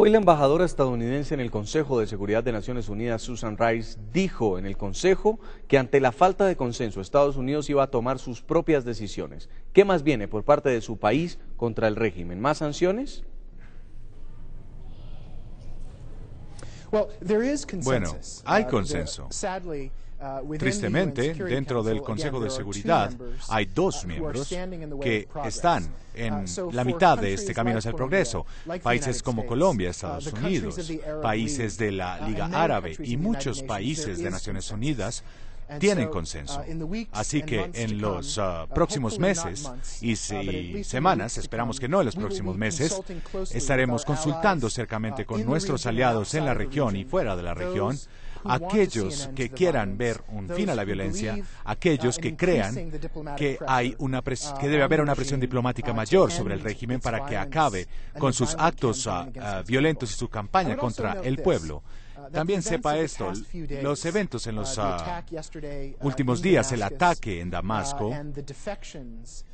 Hoy la embajadora estadounidense en el Consejo de Seguridad de Naciones Unidas, Susan Rice, dijo en el Consejo que ante la falta de consenso Estados Unidos iba a tomar sus propias decisiones. ¿Qué más viene por parte de su país contra el régimen? ¿Más sanciones? Bueno, hay consenso. Tristemente, dentro del Consejo de Seguridad hay dos miembros que están en la mitad de este camino hacia el progreso. Países como Colombia, Estados Unidos, países de la Liga Árabe y muchos países de Naciones Unidas tienen consenso. Así que en los próximos meses y semanas, esperamos que no en los próximos meses, estaremos consultando cercamente con nuestros aliados en la región y fuera de la región, aquellos que quieran ver un fin a la violencia, aquellos que crean que debe haber una presión diplomática mayor sobre el régimen para que acabe con sus actos violentos y su campaña contra el pueblo. También sepa esto, los eventos en los últimos días, el ataque en Damasco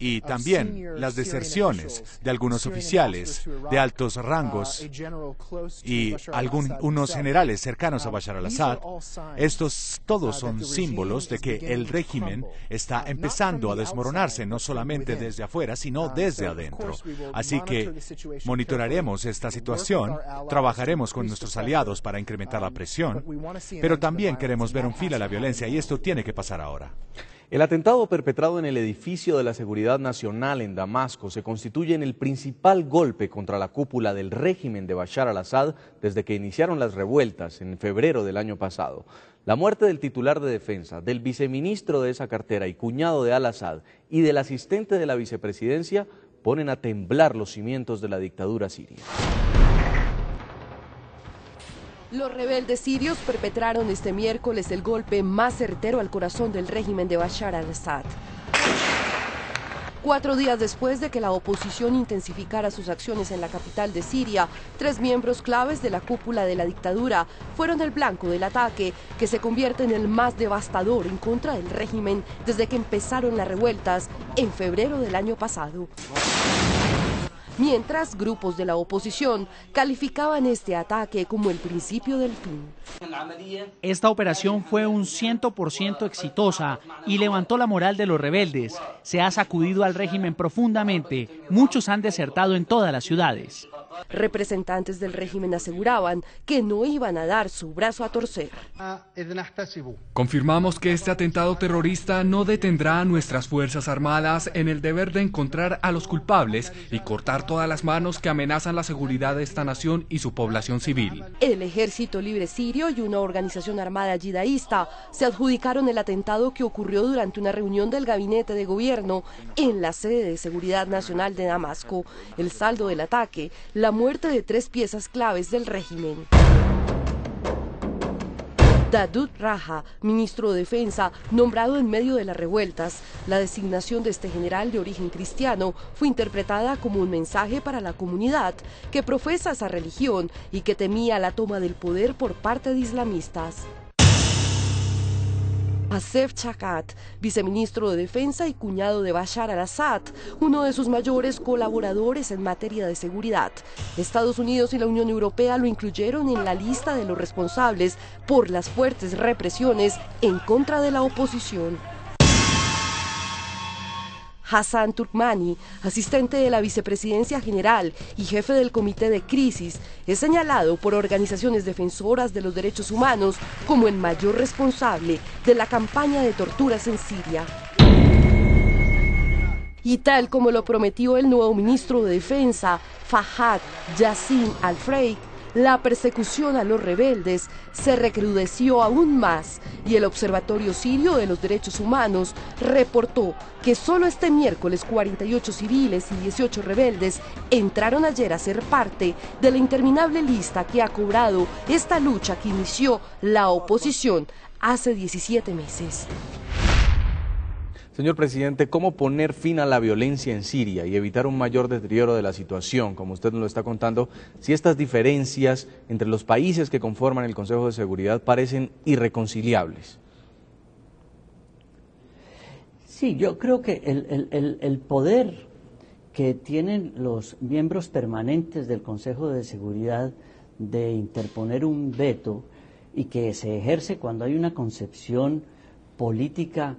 y también las deserciones de algunos oficiales de altos rangos y unos generales cercanos a Bashar al-Assad, estos todos son símbolos de que el régimen está empezando a desmoronarse, no solamente desde afuera, sino desde adentro. Así que monitoraremos esta situación, trabajaremos con nuestros aliados para incrementar la presión, pero también queremos ver un fin a la violencia y esto tiene que pasar ahora. El atentado perpetrado en el edificio de la Seguridad Nacional en Damasco se constituye en el principal golpe contra la cúpula del régimen de Bashar al-Assad desde que iniciaron las revueltas en febrero del año pasado. La muerte del titular de defensa, del viceministro de esa cartera y cuñado de al-Assad y del asistente de la vicepresidencia ponen a temblar los cimientos de la dictadura siria. Los rebeldes sirios perpetraron este miércoles el golpe más certero al corazón del régimen de Bashar al-Assad. 4 días después de que la oposición intensificara sus acciones en la capital de Siria, 3 miembros claves de la cúpula de la dictadura fueron el blanco del ataque, que se convierte en el más devastador en contra del régimen desde que empezaron las revueltas en febrero del año pasado. Mientras grupos de la oposición calificaban este ataque como el principio del fin. Esta operación fue un 100% exitosa y levantó la moral de los rebeldes. Se ha sacudido al régimen profundamente. Muchos han desertado en todas las ciudades. Representantes del régimen aseguraban que no iban a dar su brazo a torcer. Confirmamos que este atentado terrorista no detendrá a nuestras Fuerzas Armadas en el deber de encontrar a los culpables y cortar todas las manos que amenazan la seguridad de esta nación y su población civil. El Ejército Libre Sirio y una organización armada yidaísta se adjudicaron el atentado que ocurrió durante una reunión del gabinete de gobierno en la sede de Seguridad Nacional de Damasco. El saldo del ataque, la muerte de 3 piezas claves del régimen. Daoud Raja, ministro de Defensa, nombrado en medio de las revueltas. La designación de este general de origen cristiano fue interpretada como un mensaje para la comunidad que profesa esa religión y que temía la toma del poder por parte de islamistas. Asef Chakat, viceministro de Defensa y cuñado de Bashar al-Assad, uno de sus mayores colaboradores en materia de seguridad. Estados Unidos y la Unión Europea lo incluyeron en la lista de los responsables por las fuertes represiones en contra de la oposición. Hassan Turkmani, asistente de la vicepresidencia general y jefe del comité de crisis, es señalado por organizaciones defensoras de los derechos humanos como el mayor responsable de la campaña de torturas en Siria. Y tal como lo prometió el nuevo ministro de Defensa, Fahad Yassin al-Freik, la persecución a los rebeldes se recrudeció aún más y el Observatorio Sirio de los Derechos Humanos reportó que solo este miércoles 48 civiles y 18 rebeldes entraron ayer a ser parte de la interminable lista que ha cobrado esta lucha que inició la oposición hace 17 meses. Señor presidente, ¿cómo poner fin a la violencia en Siria y evitar un mayor deterioro de la situación, como usted nos lo está contando, si estas diferencias entre los países que conforman el Consejo de Seguridad parecen irreconciliables? Sí, yo creo que el poder que tienen los miembros permanentes del Consejo de Seguridad de interponer un veto y que se ejerce cuando hay una concepción política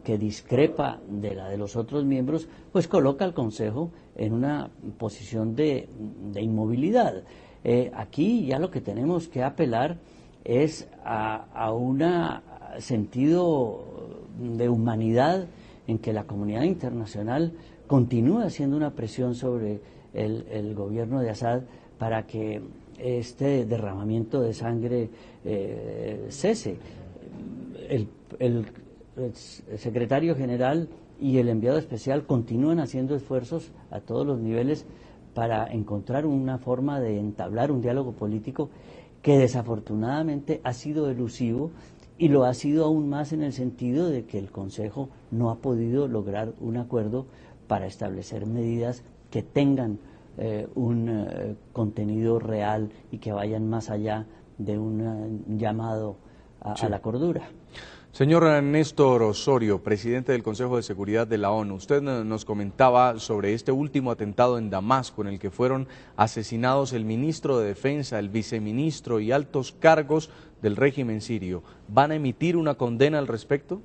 que discrepa de la de los otros miembros, pues coloca al Consejo en una posición de inmovilidad. Aquí ya lo que tenemos que apelar es a un sentido de humanidad en que la comunidad internacional continúa haciendo una presión sobre el gobierno de Assad para que este derramamiento de sangre cese. El secretario general y el enviado especial continúan haciendo esfuerzos a todos los niveles para encontrar una forma de entablar un diálogo político que desafortunadamente ha sido elusivo y lo ha sido aún más en el sentido de que el Consejo no ha podido lograr un acuerdo para establecer medidas que tengan un contenido real y que vayan más allá de un llamado a la cordura. Señor Néstor Osorio, presidente del Consejo de Seguridad de la ONU, usted nos comentaba sobre este último atentado en Damasco en el que fueron asesinados el ministro de Defensa, el viceministro y altos cargos del régimen sirio. ¿Van a emitir una condena al respecto?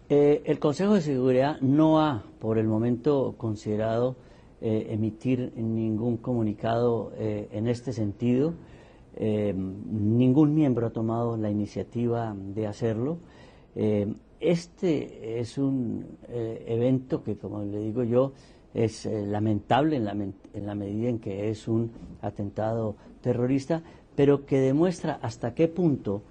El Consejo de Seguridad no ha, por el momento, considerado emitir ningún comunicado en este sentido. Ningún miembro ha tomado la iniciativa de hacerlo. Este es un evento que, como le digo yo, es lamentable en la medida en que es un atentado terrorista, pero que demuestra hasta qué punto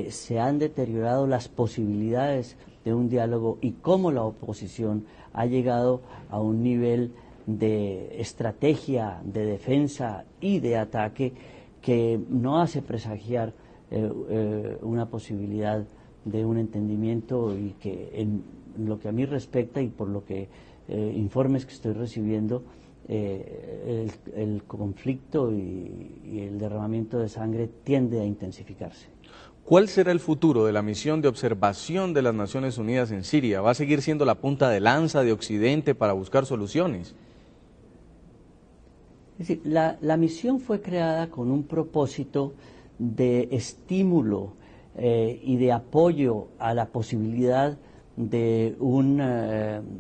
se han deteriorado las posibilidades de un diálogo y cómo la oposición ha llegado a un nivel de estrategia, de defensa y de ataque que no hace presagiar una posibilidad de un entendimiento y que en lo que a mí respecta y por lo que informes que estoy recibiendo, el conflicto y el derramamiento de sangre tiende a intensificarse. ¿Cuál será el futuro de la misión de observación de las Naciones Unidas en Siria? ¿Va a seguir siendo la punta de lanza de Occidente para buscar soluciones? Es decir, la misión fue creada con un propósito de estímulo y de apoyo a la posibilidad de un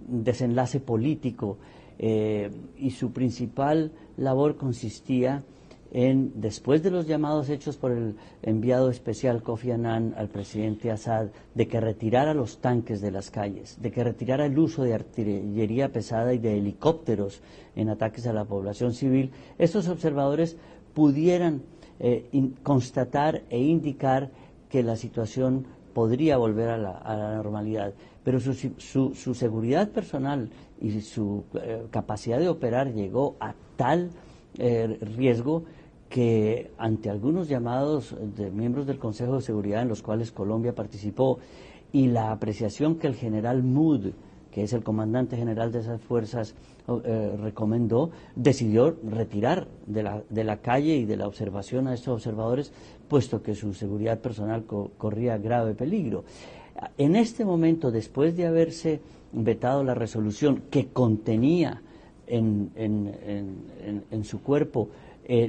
desenlace político y su principal labor consistía en, después de los llamados hechos por el enviado especial Kofi Annan al presidente Assad, de que retirara los tanques de las calles, de que retirara el uso de artillería pesada y de helicópteros en ataques a la población civil, estos observadores pudieran constatar e indicar que la situación podría volver a la normalidad. Pero su seguridad personal y su capacidad de operar llegó a tal riesgo que ante algunos llamados de miembros del Consejo de Seguridad en los cuales Colombia participó y la apreciación que el general Mood, que es el comandante general de esas fuerzas, recomendó, decidió retirar de la calle y de la observación a estos observadores, puesto que su seguridad personal corría grave peligro. En este momento, después de haberse vetado la resolución que contenía en su cuerpo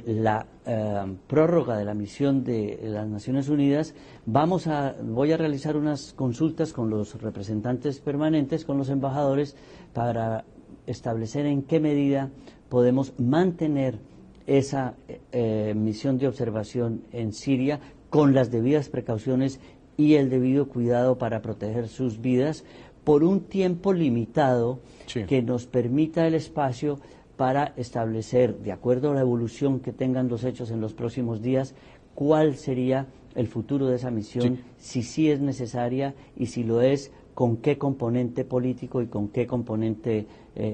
la prórroga de la misión de las Naciones Unidas, voy a realizar unas consultas con los representantes permanentes, con los embajadores, para establecer en qué medida podemos mantener esa misión de observación en Siria con las debidas precauciones y el debido cuidado para proteger sus vidas por un tiempo limitado, sí, que nos permita el espacio para establecer, de acuerdo a la evolución que tengan los hechos en los próximos días, cuál sería el futuro de esa misión, sí, si sí es necesaria y si lo es, con qué componente político y con qué componente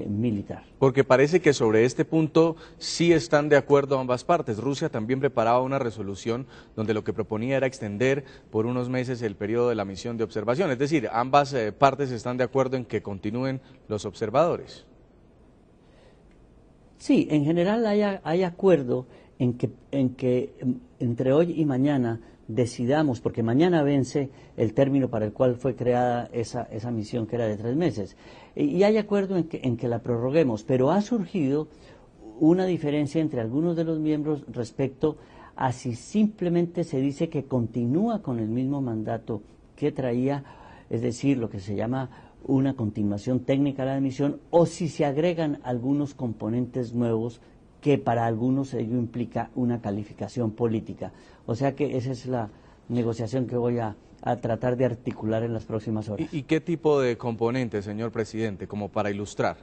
militar. Porque parece que sobre este punto sí están de acuerdo ambas partes. Rusia también preparaba una resolución donde lo que proponía era extender por unos meses el periodo de la misión de observación. Es decir, ambas partes están de acuerdo en que continúen los observadores. Sí, en general hay acuerdo en que entre hoy y mañana decidamos, porque mañana vence el término para el cual fue creada esa misión, que era de 3 meses, y hay acuerdo en que la prorroguemos, pero ha surgido una diferencia entre algunos de los miembros respecto a si simplemente se dice que continúa con el mismo mandato que traía, es decir, lo que se llama una continuación técnica de la misión, o si se agregan algunos componentes nuevos que para algunos ello implica una calificación política. O sea que esa es la negociación que voy a tratar de articular en las próximas horas. ¿Y qué tipo de componentes, señor presidente, como para ilustrar?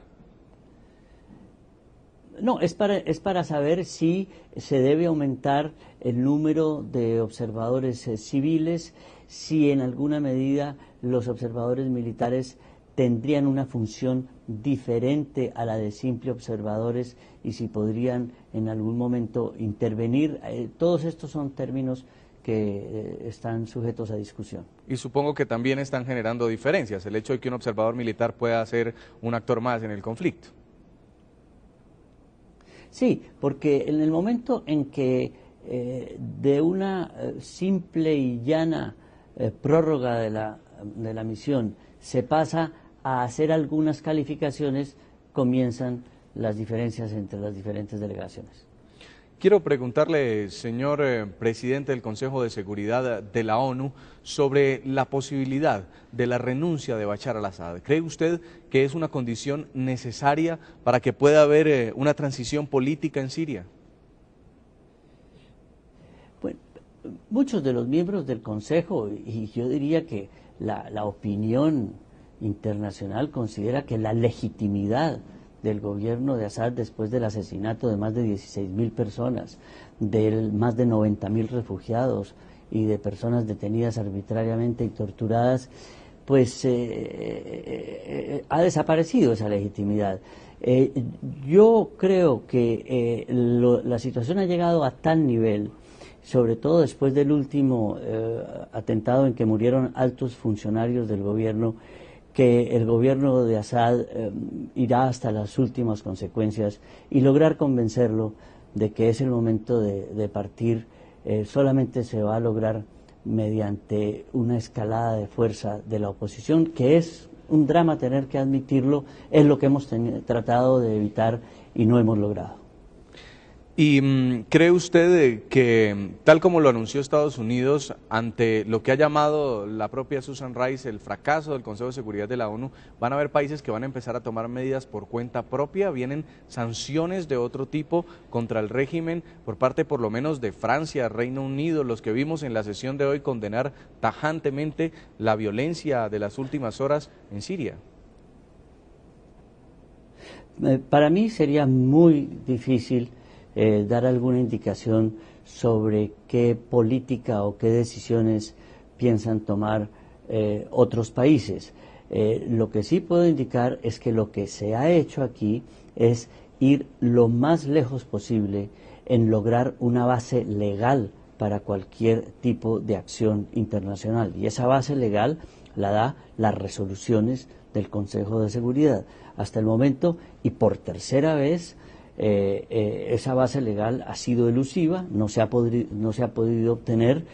No, es para saber si se debe aumentar el número de observadores civiles, si en alguna medida los observadores militares tendrían una función diferente a la de simple observadores y si podrían en algún momento intervenir. Todos estos son términos que están sujetos a discusión. Y supongo que también están generando diferencias, el hecho de que un observador militar pueda ser un actor más en el conflicto. Sí, porque en el momento en que de una simple y llana prórroga de la misión se pasa a hacer algunas calificaciones, comienzan las diferencias entre las diferentes delegaciones. Quiero preguntarle, señor presidente del Consejo de Seguridad de la ONU, sobre la posibilidad de la renuncia de Bashar al-Assad. ¿Cree usted que es una condición necesaria para que pueda haber una transición política en Siria? Bueno, muchos de los miembros del Consejo, y yo diría que la opinión internacional considera que la legitimidad del gobierno de Assad después del asesinato de más de 16.000 personas, de más de 90.000 refugiados y de personas detenidas arbitrariamente y torturadas, pues ha desaparecido esa legitimidad. Yo creo que la situación ha llegado a tal nivel, sobre todo después del último atentado en que murieron altos funcionarios del gobierno, que el gobierno de Assad irá hasta las últimas consecuencias y lograr convencerlo de que es el momento de partir. Solamente se va a lograr mediante una escalada de fuerza de la oposición, que es un drama tener que admitirlo, es lo que hemos tratado de evitar y no hemos logrado. ¿Y cree usted que, tal como lo anunció Estados Unidos, ante lo que ha llamado la propia Susan Rice el fracaso del Consejo de Seguridad de la ONU, van a haber países que van a empezar a tomar medidas por cuenta propia? ¿Vienen sanciones de otro tipo contra el régimen por parte por lo menos de Francia, Reino Unido, los que vimos en la sesión de hoy condenar tajantemente la violencia de las últimas horas en Siria? Para mí sería muy difícil dar alguna indicación sobre qué política o qué decisiones piensan tomar otros países. Lo que sí puedo indicar es que lo que se ha hecho aquí es ir lo más lejos posible en lograr una base legal para cualquier tipo de acción internacional. Y esa base legal la da las resoluciones del Consejo de Seguridad. Hasta el momento, y por tercera vez, esa base legal ha sido elusiva, no se ha podido obtener.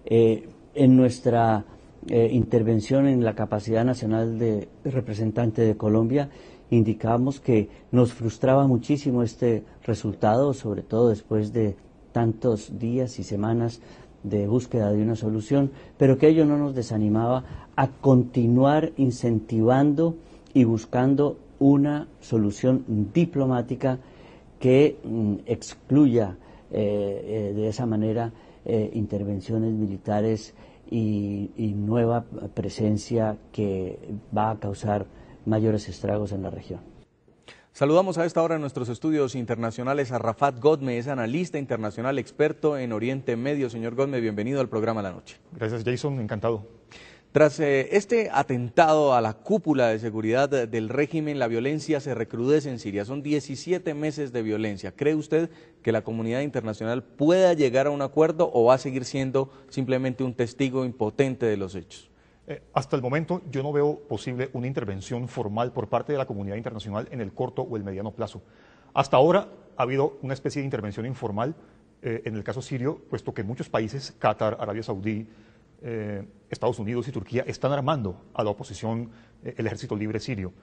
En nuestra intervención en la capacidad nacional de representante de Colombia, indicamos que nos frustraba muchísimo este resultado, sobre todo después de tantos días y semanas de búsqueda de una solución, pero que ello no nos desanimaba a continuar incentivando y buscando una solución diplomática que excluya de esa manera intervenciones militares y nueva presencia que va a causar mayores estragos en la región. Saludamos a esta hora en nuestros estudios internacionales a Rafat Godme, es analista internacional experto en Oriente Medio. Señor Godme, bienvenido al programa La Noche. Gracias, Jason, encantado. Tras este atentado a la cúpula de seguridad del régimen, la violencia se recrudece en Siria. Son 17 meses de violencia. ¿Cree usted que la comunidad internacional pueda llegar a un acuerdo o va a seguir siendo simplemente un testigo impotente de los hechos? Hasta el momento yo no veo posible una intervención formal por parte de la comunidad internacional en el corto o el mediano plazo. Hasta ahora ha habido una especie de intervención informal en el caso sirio, puesto que muchos países, Qatar, Arabia Saudí, Estados Unidos y Turquía, están armando a la oposición, el ejército libre sirio.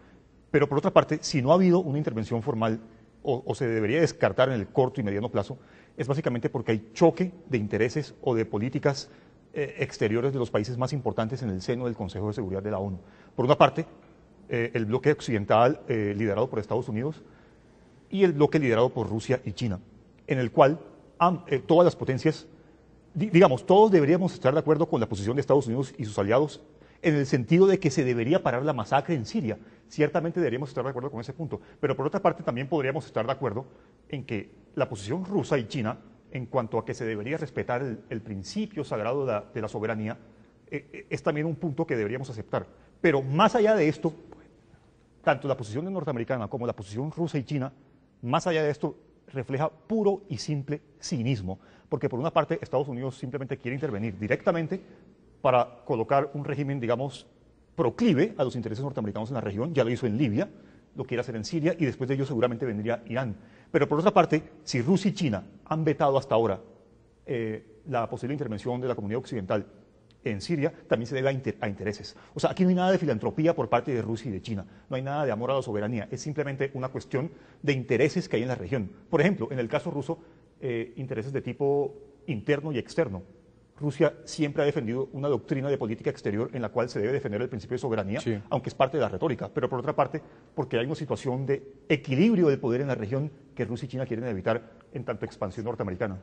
Pero por otra parte, si no ha habido una intervención formal o se debería descartar en el corto y mediano plazo, es básicamente porque hay choque de intereses o de políticas exteriores de los países más importantes en el seno del Consejo de Seguridad de la ONU. Por una parte, el bloque occidental liderado por Estados Unidos y el bloque liderado por Rusia y China, en el cual todas las potencias, digamos, todos deberíamos estar de acuerdo con la posición de Estados Unidos y sus aliados en el sentido de que se debería parar la masacre en Siria. Ciertamente deberíamos estar de acuerdo con ese punto, pero por otra parte también podríamos estar de acuerdo en que la posición rusa y China en cuanto a que se debería respetar el principio sagrado de la soberanía es también un punto que deberíamos aceptar. Pero más allá de esto, tanto la posición norteamericana como la posición rusa y China, más allá de esto, refleja puro y simple cinismo, porque por una parte Estados Unidos simplemente quiere intervenir directamente para colocar un régimen, digamos, proclive a los intereses norteamericanos en la región. Ya lo hizo en Libia, lo quiere hacer en Siria y después de ello seguramente vendría Irán. Pero por otra parte, si Rusia y China han vetado hasta ahora la posible intervención de la comunidad occidental en Siria, también se debe a intereses. O sea, aquí no hay nada de filantropía por parte de Rusia y de China, no hay nada de amor a la soberanía, es simplemente una cuestión de intereses que hay en la región. Por ejemplo, en el caso ruso, intereses de tipo interno y externo. Rusia siempre ha defendido una doctrina de política exterior en la cual se debe defender el principio de soberanía, sí, aunque es parte de la retórica, pero por otra parte, porque hay una situación de equilibrio del poder en la región que Rusia y China quieren evitar en tanto expansión norteamericana.